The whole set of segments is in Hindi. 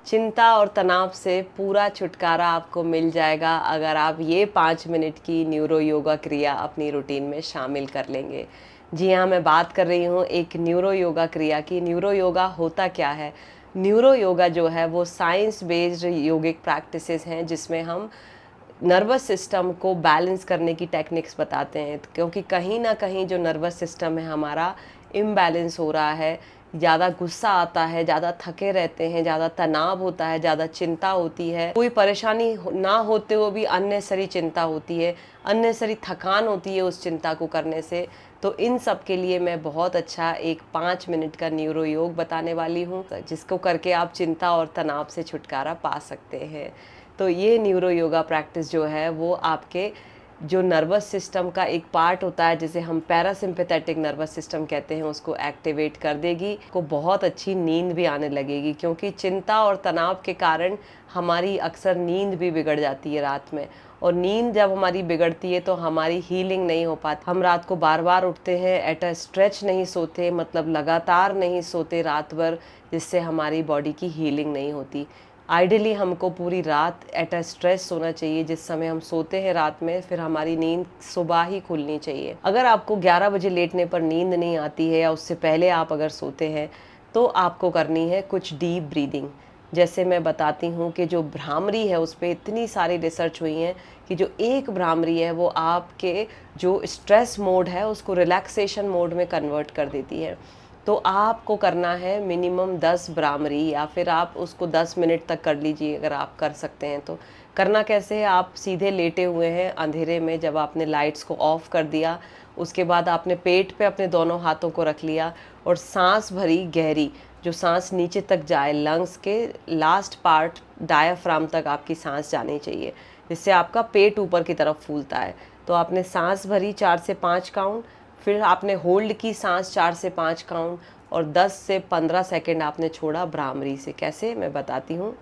चिंता और तनाव से पूरा छुटकारा आपको मिल जाएगा अगर आप ये 5 मिनट की न्यूरो योगा क्रिया अपनी रूटीन में शामिल कर लेंगे। जी हाँ, मैं बात कर रही हूँ एक न्यूरो योगा क्रिया की। न्यूरो योगा होता क्या है? न्यूरो योगा जो है वो साइंस बेस्ड योगिक प्रैक्टिसेस हैं जिसमें हम नर्वस सिस्टम को बैलेंस करने की टेक्निक्स बताते हैं, क्योंकि कहीं ना कहीं जो नर्वस सिस्टम है हमारा इम्बैलेंस हो रहा है। ज़्यादा गुस्सा आता है, ज़्यादा थके रहते हैं, ज़्यादा तनाव होता है, ज़्यादा चिंता होती है, कोई परेशानी ना होते हुए भी अननेसरी चिंता होती है, अननेसरी थकान होती है उस चिंता को करने से। तो इन सब के लिए मैं बहुत अच्छा एक 5 मिनट का न्यूरो योग बताने वाली हूँ जिसको करके आप चिंता और तनाव से छुटकारा पा सकते हैं। तो ये न्यूरो योगा प्रैक्टिस जो है वो आपके जो नर्वस सिस्टम का एक पार्ट होता है जिसे हम पैरासिम्पैथेटिक नर्वस सिस्टम कहते हैं उसको एक्टिवेट कर देगी। को बहुत अच्छी नींद भी आने लगेगी, क्योंकि चिंता और तनाव के कारण हमारी अक्सर नींद भी बिगड़ जाती है रात में। और नींद जब हमारी बिगड़ती है तो हमारी हीलिंग नहीं हो पाती। हम रात को बार बार उठते हैं, एट अ स्ट्रेच नहीं सोते, मतलब लगातार नहीं सोते रात भर, जिससे हमारी बॉडी की हीलिंग नहीं होती। आइडियली हमको पूरी रात एट अ स्ट्रेस सोना चाहिए। जिस समय हम सोते हैं रात में, फिर हमारी नींद सुबह ही खुलनी चाहिए। अगर आपको 11 बजे लेटने पर नींद नहीं आती है या उससे पहले आप अगर सोते हैं तो आपको करनी है कुछ डीप ब्रीदिंग। जैसे मैं बताती हूँ कि जो भ्रामरी है उस पर इतनी सारी रिसर्च हुई हैं कि जो एक भ्रामरी है वो आपके जो स्ट्रेस मोड है उसको रिलैक्सेशन मोड में कन्वर्ट कर देती है। तो आपको करना है मिनिमम 10 भ्रामरी, या फिर आप उसको 10 मिनट तक कर लीजिए अगर आप कर सकते हैं तो। करना कैसे है? आप सीधे लेटे हुए हैं अंधेरे में, जब आपने लाइट्स को ऑफ कर दिया उसके बाद आपने पेट पे अपने दोनों हाथों को रख लिया और सांस भरी गहरी, जो सांस नीचे तक जाए, लंग्स के लास्ट पार्ट डायाफ्राम तक आपकी सांस जानी चाहिए, जिससे आपका पेट ऊपर की तरफ फूलता है। तो आपने सांस भरी 4 से 5 काउंट, फिर आपने होल्ड की सांस 4 से 5 काउंट, और 10 से 15 सेकेंड आपने छोड़ा भ्रामरी से। कैसे, मैं बताती हूँ।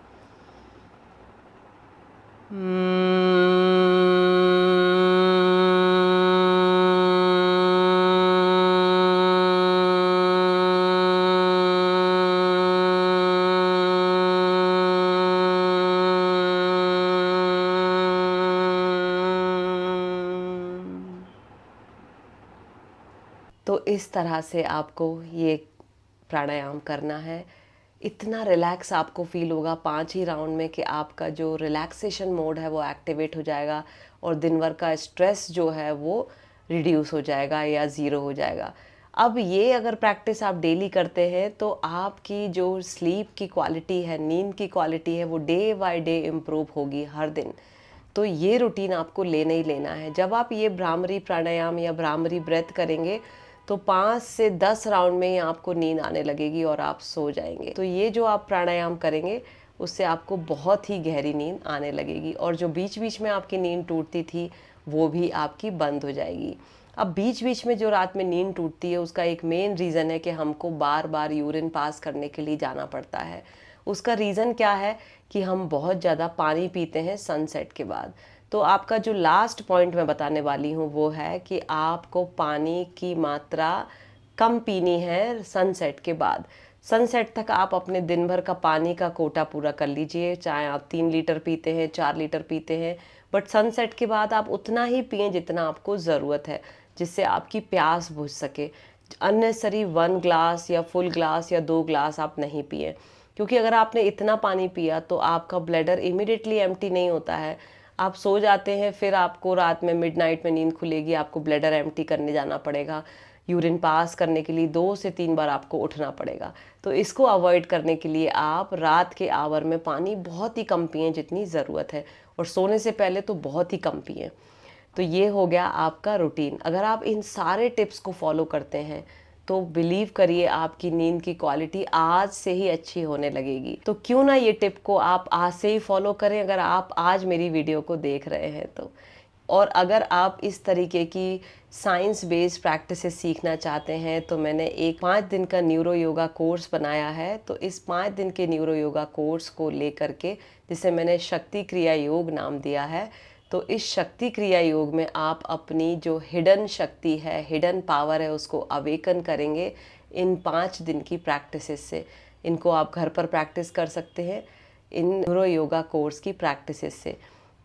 तो इस तरह से आपको ये प्राणायाम करना है। इतना रिलैक्स आपको फील होगा 5 ही राउंड में कि आपका जो रिलैक्सेशन मोड है वो एक्टिवेट हो जाएगा और दिन भर का स्ट्रेस जो है वो रिड्यूस हो जाएगा या ज़ीरो हो जाएगा। अब ये अगर प्रैक्टिस आप डेली करते हैं तो आपकी जो स्लीप की क्वालिटी है, नींद की क्वालिटी है, वो डे बाय डे इम्प्रूव होगी हर दिन। तो ये रूटीन आपको लेना ही लेना है। जब आप ये भ्रामरी प्राणायाम या भ्रामरी ब्रेथ करेंगे तो 5 से 10 राउंड में ही आपको नींद आने लगेगी और आप सो जाएंगे। तो ये जो आप प्राणायाम करेंगे उससे आपको बहुत ही गहरी नींद आने लगेगी, और जो बीच बीच में आपकी नींद टूटती थी वो भी आपकी बंद हो जाएगी। अब बीच बीच में जो रात में नींद टूटती है उसका एक मेन रीज़न है कि हमको बार बार यूरिन पास करने के लिए जाना पड़ता है। उसका रीज़न क्या है कि हम बहुत ज़्यादा पानी पीते हैं सनसेट के बाद। तो आपका जो लास्ट पॉइंट मैं बताने वाली हूँ वो है कि आपको पानी की मात्रा कम पीनी है सनसेट के बाद। सनसेट तक आप अपने दिन भर का पानी का कोटा पूरा कर लीजिए, चाहे आप 3 लीटर पीते हैं, 4 लीटर पीते हैं, बट सनसेट के बाद आप उतना ही पिएं जितना आपको ज़रूरत है, जिससे आपकी प्यास बुझ सके। अननेसरी 1 ग्लास या फुल ग्लास या 2 ग्लास आप नहीं पिए, क्योंकि अगर आपने इतना पानी पिया तो आपका ब्लैडर इमीडिएटली एम्प्टी नहीं होता है। आप सो जाते हैं, फिर आपको रात में मिडनाइट में नींद खुलेगी, आपको ब्लैडर एम्प्टी करने जाना पड़ेगा। यूरिन पास करने के लिए 2 से 3 बार आपको उठना पड़ेगा। तो इसको अवॉइड करने के लिए आप रात के आवर में पानी बहुत ही कम पिएं जितनी ज़रूरत है, और सोने से पहले तो बहुत ही कम पिएं। तो ये हो गया आपका रूटीन। अगर आप इन सारे टिप्स को फॉलो करते हैं तो बिलीव करिए आपकी नींद की क्वालिटी आज से ही अच्छी होने लगेगी। तो क्यों ना ये टिप को आप आज से ही फॉलो करें, अगर आप आज मेरी वीडियो को देख रहे हैं तो। और अगर आप इस तरीके की साइंस बेस्ड प्रैक्टिसेस सीखना चाहते हैं तो मैंने एक 5 दिन का न्यूरो योगा कोर्स बनाया है। तो इस 5 दिन के न्यूरो योगा कोर्स को लेकर के, जिसे मैंने शक्ति क्रिया योग नाम दिया है, तो इस शक्ति क्रिया योग में आप अपनी जो हिडन शक्ति है, हिडन पावर है, उसको अवेकन करेंगे इन 5 दिन की प्रैक्टिसेस से। इनको आप घर पर प्रैक्टिस कर सकते हैं। इन न्यूरो योगा कोर्स की प्रैक्टिसेस से।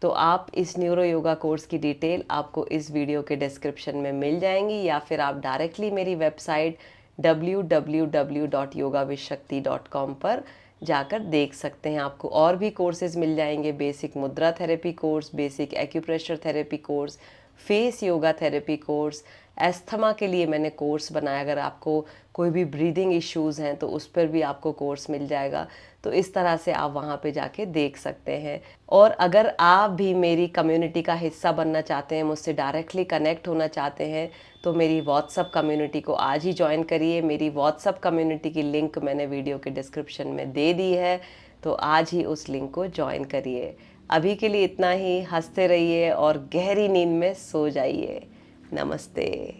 तो आप इस न्यूरो योगा कोर्स की डिटेल आपको इस वीडियो के डिस्क्रिप्शन में मिल जाएंगी, या फिर आप डायरेक्टली मेरी वेबसाइट www.yogavishakti.com पर जाकर देख सकते हैं। आपको और भी कोर्सेज मिल जाएंगे, बेसिक मुद्रा therapy course, basic acupressure therapy course, face yoga therapy course, asthma के लिए मैंने कोर्स बनाया, अगर आपको कोई भी ब्रीदिंग इश्यूज़ हैं तो उस पर भी आपको कोर्स मिल जाएगा। तो इस तरह से आप वहाँ पे जाके देख सकते हैं। और अगर आप भी मेरी कम्युनिटी का हिस्सा बनना चाहते हैं, मुझसे डायरेक्टली कनेक्ट होना चाहते हैं, तो मेरी व्हाट्सअप कम्युनिटी को आज ही ज्वाइन करिए। मेरी व्हाट्सअप कम्युनिटी की लिंक मैंने वीडियो के डिस्क्रिप्शन में दे दी है, तो आज ही उस लिंक को ज्वाइन करिए। अभी के लिए इतना ही। हंसते रहिए और गहरी नींद में सो जाइए। नमस्ते।